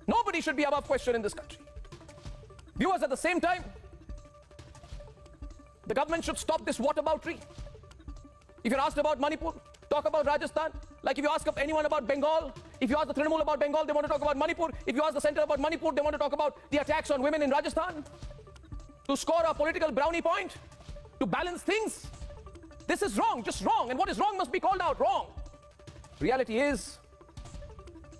Nobody should be above question in this country. Viewers, at the same time, the government should stop this whataboutery. If you're asked about Manipur, talk about Rajasthan. Like if you ask anyone about Bengal, if you ask the Trinamool about Bengal, they want to talk about Manipur. If you ask the center about Manipur, they want to talk about the attacks on women in Rajasthan. To score a political brownie point, to balance things. This is wrong, just wrong. And what is wrong must be called out wrong. Reality is,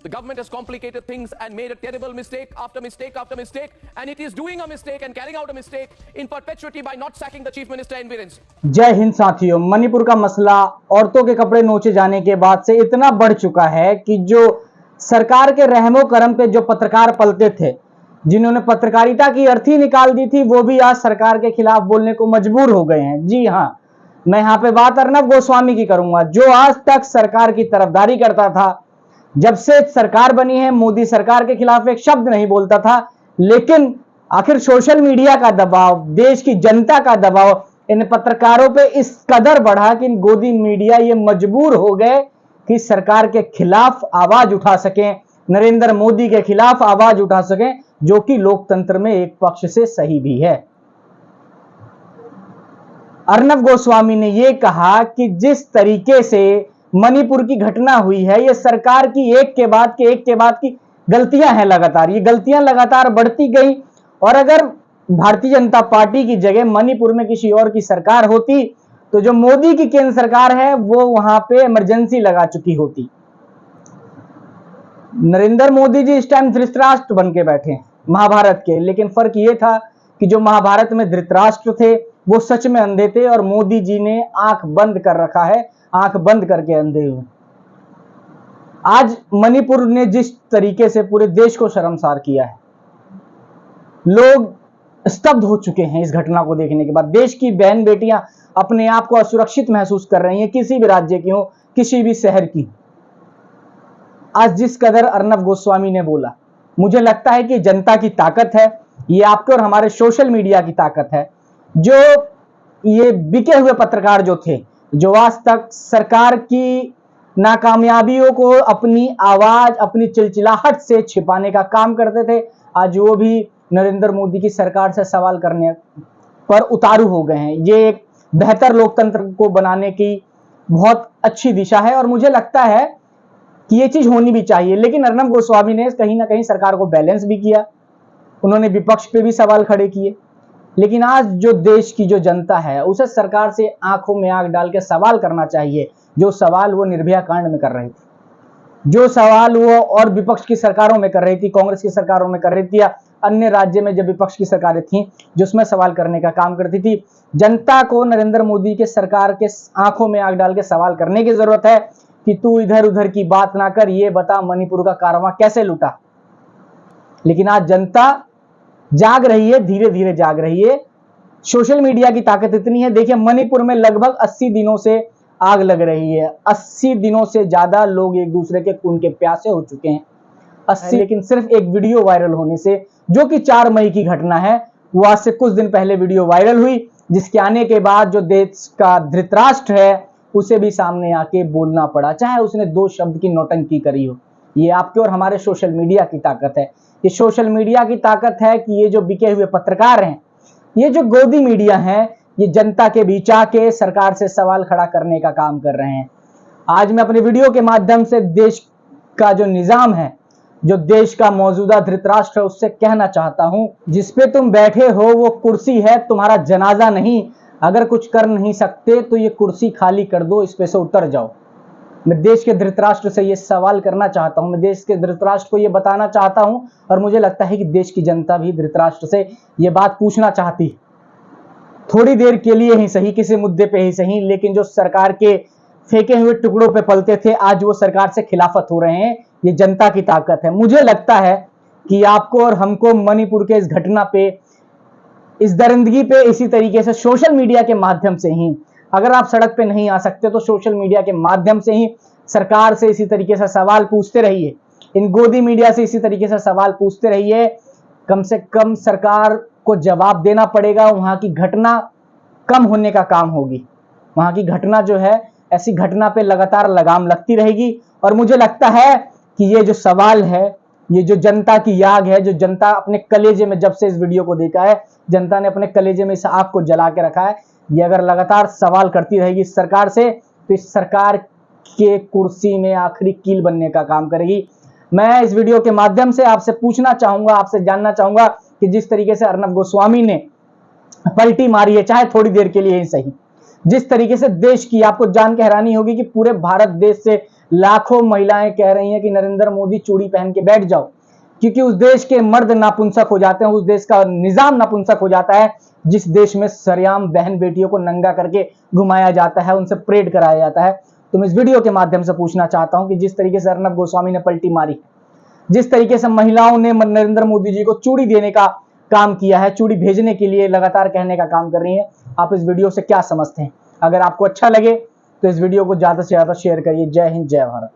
the government has complicated things and made a terrible mistake after mistake after mistake, and it is doing a mistake and carrying out a mistake in perpetuity by not sacking the Chief Minister in Biren Singh. जय हिंद साथियों, मणिपुर का मसला औरतों के कपड़े नोचे जाने के बाद से इतना बढ़ चुका है कि जो सरकार के रहमो करम पे जो पत्रकार पलते थे, जिन्होंने पत्रकारिता की अर्थी निकाल दी थी, वो भी आज सरकार के खिलाफ बोलने को मजबूर हो गए हैं। जी हां, मैं यहां पे बात अर्नब गोस्वामी की करूंगा, जो आज तक सरकार की तरफदारी करता था। जब से सरकार बनी है, मोदी सरकार के खिलाफ एक शब्द नहीं बोलता था, लेकिन आखिर सोशल मीडिया का दबाव, देश की जनता का दबाव इन पत्रकारों पे इस कदर बढ़ा कि इन गोदी मीडिया ये मजबूर हो गए कि सरकार के खिलाफ आवाज उठा सकें, नरेंद्र मोदी के खिलाफ आवाज उठा सकें, जो कि लोकतंत्र में एक पक्ष से सही भी है। अर्नब गोस्वामी ने यह कहा कि जिस तरीके से मणिपुर की घटना हुई है, यह सरकार की एक के बाद की गलतियां हैं। लगातार ये गलतियां लगातार बढ़ती गई, और अगर भारतीय जनता पार्टी की जगह मणिपुर में किसी और की सरकार होती तो जो मोदी की केंद्र सरकार है वो वहां पे इमरजेंसी लगा चुकी होती। नरेंद्र मोदी जी इस टाइम धृतराष्ट्र बन के बैठे हैं महाभारत के, लेकिन फर्क ये था कि जो महाभारत में धृतराष्ट्र थे वो सच में अंधे थे, और मोदी जी ने आंख बंद कर रखा है, आंख बंद करके अंधे हुए। आज मणिपुर ने जिस तरीके से पूरे देश को शर्मसार किया है, लोग स्तब्ध हो चुके हैं इस घटना को देखने के बाद। देश की बहन बेटियां अपने आप को असुरक्षित महसूस कर रही हैं, किसी भी राज्य की हो, किसी भी शहर की। आज जिस कदर अर्नब गोस्वामी ने बोला, मुझे लगता है कि जनता की ताकत है, ये आपके और हमारे सोशल मीडिया की ताकत है। जो ये बिके हुए पत्रकार जो थे, जो आज तक सरकार की नाकामयाबियों को अपनी आवाज, अपनी चिलचिलाहट से छिपाने का काम करते थे, आज वो भी नरेंद्र मोदी की सरकार से सवाल करने पर उतारू हो गए हैं। ये एक बेहतर लोकतंत्र को बनाने की बहुत अच्छी दिशा है, और मुझे लगता है कि ये चीज होनी भी चाहिए। लेकिन अर्नब गोस्वामी ने कहीं ना कहीं सरकार को बैलेंस भी किया, उन्होंने विपक्ष पे भी सवाल खड़े किए। लेकिन आज जो देश की जो जनता है, उसे सरकार से आंखों में आंख डाल के सवाल करना चाहिए, जो सवाल वो निर्भया कांड में कर रही थी, जो सवाल वो और विपक्ष की सरकारों में कर रही थी, कांग्रेस की सरकारों में कर रही थी, या अन्य राज्य में जब विपक्ष की सरकारें थी जो उसमें सवाल करने का काम करती थी। जनता को नरेंद्र मोदी के सरकार के आंखों में आंख डाल के सवाल करने की जरूरत है कि तू इधर उधर की बात ना कर, ये बता मणिपुर का कारवां कैसे लूटा। लेकिन आज जनता जाग रही है, धीरे धीरे जाग रही है। सोशल मीडिया की ताकत इतनी है, देखिए मणिपुर में लगभग 80 दिनों से आग लग रही है। 80 दिनों से ज्यादा लोग एक दूसरे के खून के प्यासे हो चुके हैं। 80, लेकिन सिर्फ एक वीडियो वायरल होने से, जो कि 4 मई की घटना है, वो आज से कुछ दिन पहले वीडियो वायरल हुई, जिसके आने के बाद जो देश का धृतराष्ट्र है उसे भी सामने आके बोलना पड़ा, चाहे उसने 2 शब्द की नौटंकी करी हो। ये आपके और हमारे सोशल मीडिया की ताकत है। ये सोशल मीडिया की ताकत है कि ये जो बिके हुए पत्रकार हैं, ये जो गोदी मीडिया हैं, ये जनता के बीच आके सरकार से सवाल खड़ा करने का काम कर रहे हैं। आज मैं अपने वीडियो के माध्यम से देश का जो निजाम है, जो देश का मौजूदा धृतराष्ट्र है, उससे कहना चाहता हूं, जिसपे तुम बैठे हो वो कुर्सी है, तुम्हारा जनाजा नहीं। अगर कुछ कर नहीं सकते तो ये कुर्सी खाली कर दो, इस पे से उतर जाओ। मैं देश के धृतराष्ट्र से ये सवाल करना चाहता हूं, मैं देश के धृतराष्ट्र को ये बताना चाहता हूं, और मुझे लगता है कि देश की जनता भी धृतराष्ट्र से ये बात पूछना चाहती, थोड़ी देर के लिए ही सही, किसी मुद्दे पे ही सही, लेकिन जो सरकार के फेंके हुए टुकड़ों पे पलते थे, आज वो सरकार से खिलाफत हो रहे हैं। ये जनता की ताकत है। मुझे लगता है कि आपको और हमको मणिपुर के इस घटना पे, इस दरिंदगी पे इसी तरीके से सोशल मीडिया के माध्यम से ही, अगर आप सड़क पे नहीं आ सकते तो सोशल मीडिया के माध्यम से ही सरकार से इसी तरीके से सवाल पूछते रहिए, इन गोदी मीडिया से इसी तरीके से सवाल पूछते रहिए। कम से कम सरकार को जवाब देना पड़ेगा, वहां की घटना कम होने का काम होगी। वहां की घटना जो है, ऐसी घटना पे लगातार लगाम लगती रहेगी। और मुझे लगता है कि ये जो सवाल है ये जो जनता की आग है, जो जनता अपने कलेजे में, जब से इस वीडियो को देखा है, जनता ने अपने कलेजे में इस आग को जला के रखा है। ये अगर लगातार सवाल करती रहेगी इस सरकार से, तो इस सरकार के कुर्सी में आखिरी कील बनने का काम करेगी। मैं इस वीडियो के माध्यम से आपसे पूछना चाहूंगा, आपसे जानना चाहूंगा कि जिस तरीके से अर्नब गोस्वामी ने पलटी मारी है, चाहे थोड़ी देर के लिए ही सही, जिस तरीके से देश की, आपको जान के हैरानी होगी कि पूरे भारत देश से लाखों महिलाएं कह रही हैं कि नरेंद्र मोदी चूड़ी पहन के बैठ जाओ, क्योंकि उस देश के मर्द नापुंसक हो जाते हैं, उस देश का निजाम नापुंसक हो जाता है जिस देश में सरेआम बहन बेटियों को नंगा करके घुमाया जाता है, उनसे परेड कराया जाता है। तो मैं इस वीडियो के माध्यम से पूछना चाहता हूं कि जिस तरीके से अर्नब गोस्वामी ने पलटी मारी, जिस तरीके से महिलाओं ने नरेंद्र मोदी जी को चूड़ी देने का काम किया है, चूड़ी भेजने के लिए लगातार कहने का काम कर रही है, आप इस वीडियो से क्या समझते हैं? अगर आपको अच्छा लगे तो इस वीडियो को ज्यादा से ज्यादा शेयर करिए। जय हिंद, जय भारत।